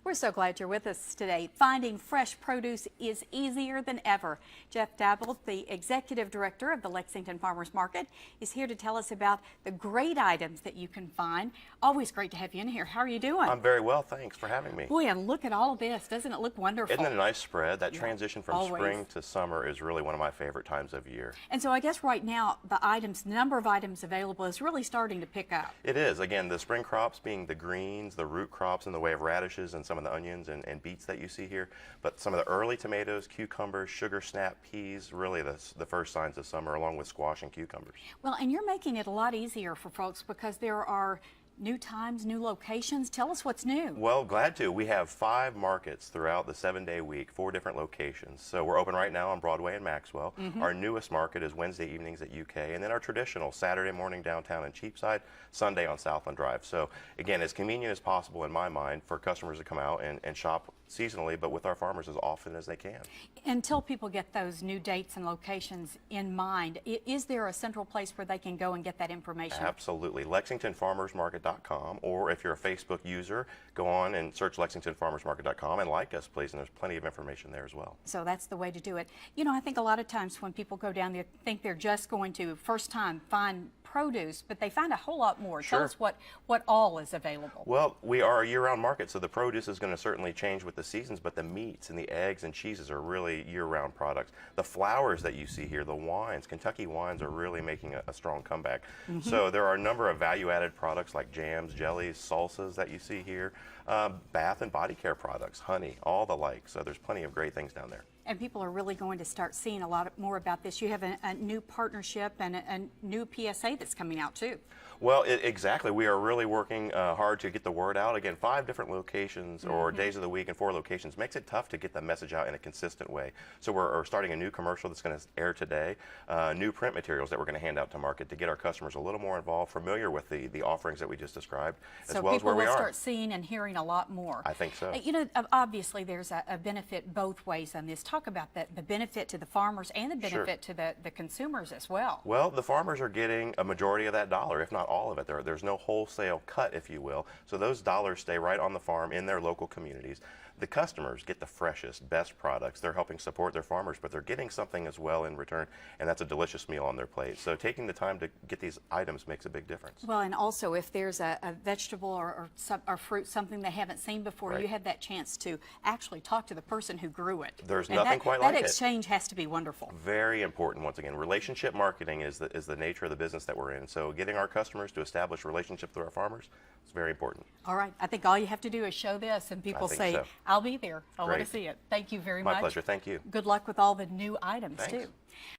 We're so glad you're with us today. Finding fresh produce is easier than ever. Jeff Dabbet, the Executive Director of the Lexington Farmers Market, is here to tell us about the great items that you can find. Always great to have you in here. How are you doing? I'm very well, thanks for having me. Boy, and look at all of this. Doesn't it look wonderful? Isn't it a nice spread? That transition from always. spring to summer is really one of my favorite times of year. And so I guess right now the number of items available is really starting to pick up. It is. Again, the spring crops being the greens, the root crops in the way of radishes and some of the onions and beets that you see here. But some of the early tomatoes, cucumbers, sugar snap peas, really the first signs of summer, along with squash and cucumbers. Well, and you're making it a lot easier for folks because there are new times, new locations. Tell us what's new. Well, glad to. We have 5 markets throughout the 7-day week, 4 different locations. So we're open right now on Broadway and Maxwell. Our newest market is Wednesday evenings at UK, and then our traditional Saturday morning downtown in Cheapside, Sunday on Southland Drive. So again, as convenient as possible in my mind for customers to come out and shop seasonally, but with our farmers as often as they can. Until people get those new dates and locations in mind, is there a central place where they can go and get that information? Absolutely. LexingtonFarmersMarket.com, or if you're a Facebook user, go on and search LexingtonFarmersMarket.com and like us, please, and there's plenty of information there as well. So that's the way to do it. You know, I think a lot of times when people go down there, think they're just going to first time find produce, but they find a whole lot more. Sure. Tell us what all is available. Well, we are a year-round market, so the produce is going to certainly change with the seasons, but the meats and the eggs and cheeses are really year-round products. The flowers that you see here, the wines, Kentucky wines are really making a strong comeback. So there are a number of value-added products like jams, jellies, salsas that you see here, bath and body care products, honey, all the like. So there's plenty of great things down there. And people are really going to start seeing a lot more about this. You have a new partnership and a new PSA that's coming out too. Well, exactly. We are really working hard to get the word out. Again, 5 different locations or days of the week and 4 locations makes it tough to get the message out in a consistent way. So we're starting a new commercial that's going to air today, new print materials that we're going to hand out to market to get our customers a little more involved, familiar with the offerings that we just described, as well as where we are. So people will start seeing and hearing a lot more. I think so. You know, obviously there's a benefit both ways on this. Talk about the benefit to the farmers and the benefit to the consumers as well. Well, the farmers are getting a majority of that dollar, if not all of it. There's no wholesale cut, if you will. So those dollars stay right on the farm in their local communities. The customers get the freshest, best products. They're helping support their farmers, but they're getting something as well in return, and that's a delicious meal on their plate. So taking the time to get these items makes a big difference. Well, and also if there's a vegetable or fruit, something they haven't seen before, you have that chance to actually talk to the person who grew it. There's nothing quite like it. That exchange has to be wonderful. Very important. Once again, relationship marketing is the nature of the business that we're in. So getting our customers to establish relationships with our farmers is very important. All right. I think all you have to do is show this, and people say, so. I'll be there. I want to Great. see it. Thank you very much. My pleasure. Thank you. Good luck with all the new items, Thanks. too.